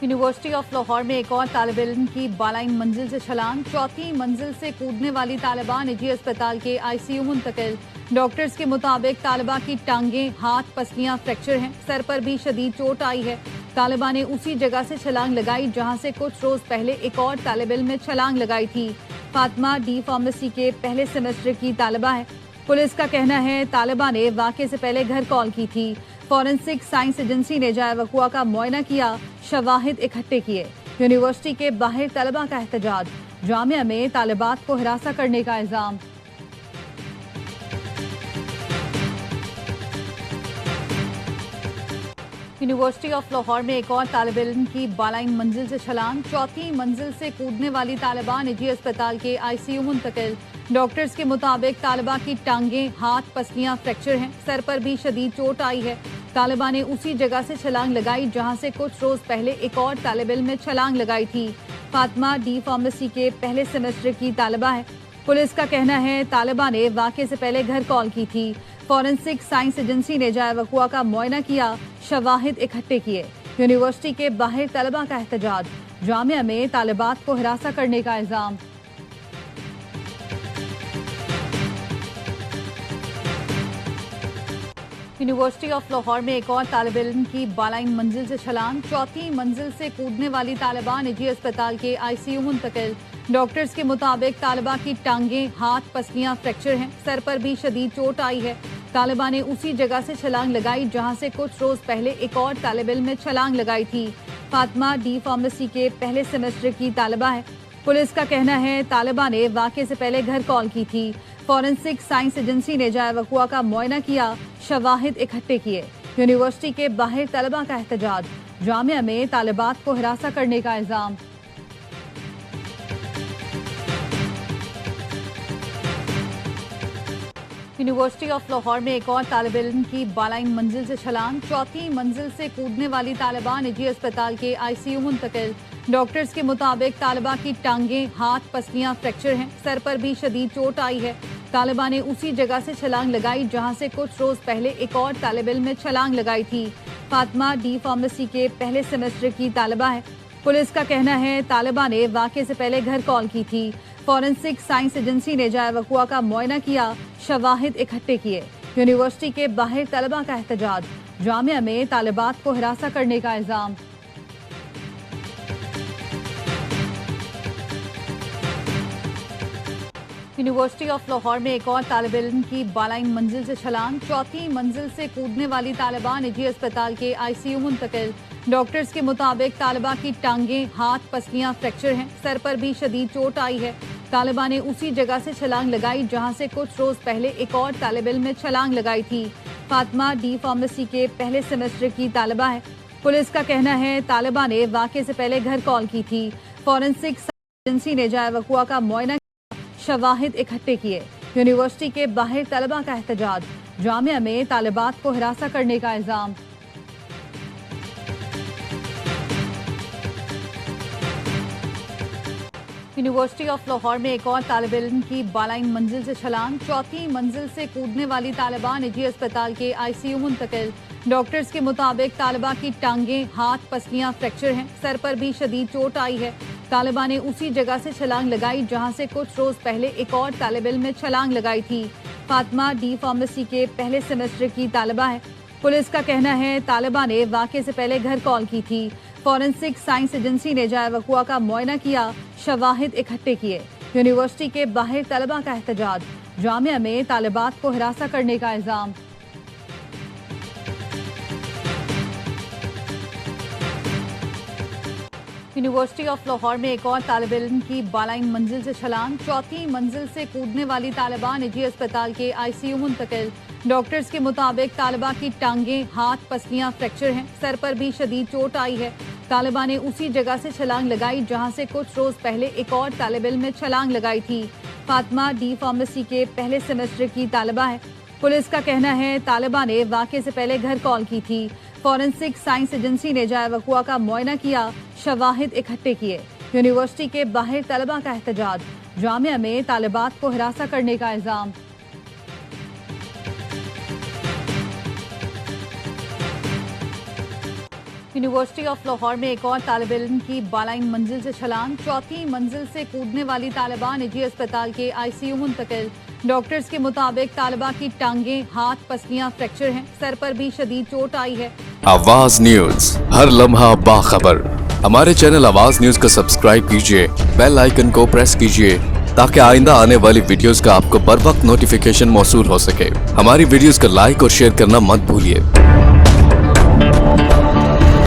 University of Lahore में एक और तालिब इल्म की बालाइन मंजिल से छलांग, चौथी मंजिल से कूदने वाली तालिबा निजी अस्पताल के आईसीयू मुंतकिल। डॉक्टर्स के मुताबिक तालिबा की टांगें, हाथ, पसलियां फ्रैक्चर हैं, सर पर भी शदीद चोट आई है। तालिबा ने उसी जगह से छलांग लगाई जहां से कुछ रोज पहले एक और तालिब इल्म ने छलांग लगाई थी। फातिमा डी फार्मेसी के पहले सेमेस्टर की तालिबा है। पुलिस का कहना है तालिबा ने वाक़े से पहले घर कॉल की थी। फॉरेंसिक साइंस एजेंसी ने जाए वक़ुआ का मुआयना किया, शवाहिद इकट्ठे किए। यूनिवर्सिटी के बाहर तलबा का एहतजाज, जामिया में तालिबात को हिरासा करने का इल्जाम। यूनिवर्सिटी ऑफ लाहौर में एक और तालिब इल्म की बालाइन मंजिल से छलांग, चौथी मंजिल से कूदने वाली तालिबा निजी अस्पताल के आईसीयू मुंतकिल। डॉक्टर्स के मुताबिक तालिबा की टांगें, हाथ, पसलियां फ्रैक्चर हैं, सर पर भी शदीद चोट आई है। तालिबा ने उसी जगह से छलांग लगाई जहां से कुछ रोज पहले एक और तालिब इल्म ने छलांग लगाई थी। फातिमा डी फार्मेसी के पहले सेमेस्टर की तालिबा है। पुलिस का कहना है तालिबा ने वाक़े से पहले घर कॉल की थी। फॉरेंसिक साइंस एजेंसी ने जाए वक़ुआ का मुआयना किया, शवाहिद इकट्ठे किए। यूनिवर्सिटी के बाहर तलबा का एहतजाज, जामिया में तालिबात को हिरासा करने का इल्जाम। यूनिवर्सिटी ऑफ लाहौर में एक और तालिब इल्म की बालाइन मंजिल से छलांग, चौथी मंजिल से कूदने वाली तालिबा निजी अस्पताल के आईसीयू मुंतकिल। डॉक्टर्स के मुताबिक तालिबा की टांगें, हाथ, पसलियां फ्रैक्चर हैं, सर पर भी शदीद चोट आई है। तालिबा ने उसी जगह से छलांग लगाई जहां से कुछ रोज पहले एक और तालिब इल्म ने छलांग लगाई थी। फातिमा डी फार्मेसी के पहले सेमेस्टर की तालिबा है। पुलिस का कहना है तालिबा ने वाक़े से पहले घर कॉल की थी। फॉरेंसिक साइंस एजेंसी ने जाए वक़ुआ का मुआयना किया, शवाहिद इकट्ठे किए। यूनिवर्सिटी के बाहर तलबा का एहतजाज, जामिया में तालिबात को हिरासा करने का इल्जाम। यूनिवर्सिटी ऑफ लाहौर में एक और तालिब इल्म की बालाइन मंजिल से छलांग, चौथी मंजिल से कूदने वाली तालिबा निजी अस्पताल के आईसीयू मुंतकिल। डॉक्टर्स के मुताबिक तालिबा की टांगें, हाथ, पसलियां फ्रैक्चर हैं, सर पर भी शदीद चोट आई है। तालिबा ने उसी जगह से छलांग लगाई जहां से कुछ रोज पहले एक और तालिब इल्म ने छलांग लगाई थी। फातिमा डी फार्मेसी के पहले सेमेस्टर की तालिबा है। पुलिस का कहना है तालिबा ने वाक़े से पहले घर कॉल की थी। फॉरेंसिक साइंस एजेंसी ने जाए वक़ुआ का मुआयना किया, शवाहिद इकट्ठे किए। यूनिवर्सिटी के बाहर तलबा का एहतजाज, जामिया में तालिबात को हिरासा करने का इल्जाम। यूनिवर्सिटी ऑफ लाहौर में एक और तालिब इल्म की बालाइन मंजिल से छलांग, चौथी मंजिल से कूदने वाली तालिबा निजी अस्पताल के आईसीयू मुंतकिल। डॉक्टर्स के मुताबिक तालिबा की टांगें, हाथ, पसलियां फ्रैक्चर हैं, सर पर भी शदीद चोट आई है। तालिबा ने उसी जगह से छलांग लगाई जहां से कुछ रोज पहले एक और तालिब इल्म ने छलांग लगाई थी। फातिमा डी फार्मेसी के पहले सेमेस्टर की तालिबा है। पुलिस का कहना है तालिबा ने वाक़े से पहले घर कॉल की थी। फॉरेंसिक साइंस एजेंसी ने जाए वक़ुआ का मुआयना किया, शवाहिद इकट्ठे किए। यूनिवर्सिटी के बाहर तलबा का एहतजाज, जामिया में तालिबात को हिरासा करने का इल्जाम। यूनिवर्सिटी ऑफ लाहौर में एक और तालिब इल्म की बालाइन मंजिल से छलांग, चौथी मंजिल से कूदने वाली तालिबा निजी अस्पताल के आईसीयू मुंतकिल। डॉक्टर्स के मुताबिक तालिबा की टांगें, हाथ, पसलियां फ्रैक्चर हैं, सर पर भी शदीद चोट आई है। तालिबा ने उसी जगह से छलांग लगाई जहां से कुछ रोज पहले एक और तालिब इल्म ने छलांग लगाई थी। फातिमा डी फार्मेसी के पहले सेमेस्टर की तालिबा है। पुलिस का कहना है तालिबा ने वाक़े से पहले घर कॉल की थी। फॉरेंसिक साइंस एजेंसी ने जाए वक़ुआ का मुआयना किया, शवाहिद इकट्ठे किए। यूनिवर्सिटी के बाहर तलबा का एहतजाज, जामिया में तालिबात को हिरासा करने का इल्जाम। यूनिवर्सिटी ऑफ लाहौर में एक और तालिब इल्म की बालाइन मंजिल से छलांग, चौथी मंजिल से कूदने वाली तालिबा निजी अस्पताल के आईसीयू मुंतकिल। डॉक्टर्स के मुताबिक तालिबा की टांगें, हाथ, पसलियां फ्रैक्चर हैं, सर पर भी शदीद चोट आई है। तालिबा ने उसी जगह से छलांग लगाई जहां से कुछ रोज पहले एक और तालिब इल्म ने छलांग लगाई थी। फातिमा डी फार्मेसी के पहले सेमेस्टर की तालिबा है। पुलिस का कहना है तालिबा ने वाक़े से पहले घर कॉल की थी। फॉरेंसिक साइंस एजेंसी ने जाए वक़ुआ का मुआयना किया, शवाहिद इकट्ठे किए। यूनिवर्सिटी के बाहर तलबा का एहतजाज, जामिया में तालिबात को हिरासा करने का इल्जाम। यूनिवर्सिटी ऑफ लाहौर में एक और तालिब इल्म की बालाइन मंजिल से छलांग, चौथी मंजिल से कूदने वाली तालिबा निजी अस्पताल के आईसीयू मुंतकिल। डॉक्टर्स के मुताबिक तालिबा की टांगें, हाथ, पसलियां फ्रैक्चर हैं, सर पर भी शदीद चोट आई है। आवाज न्यूज, हर लम्हा बाखबर। हमारे चैनल आवाज न्यूज को सब्सक्राइब कीजिए, बेल आइकन को प्रेस कीजिए ताकि आइंदा आने वाली वीडियोस का आपको बर वक्त नोटिफिकेशन मौसूल हो सके। हमारी वीडियोस को लाइक और शेयर करना मत भूलिए।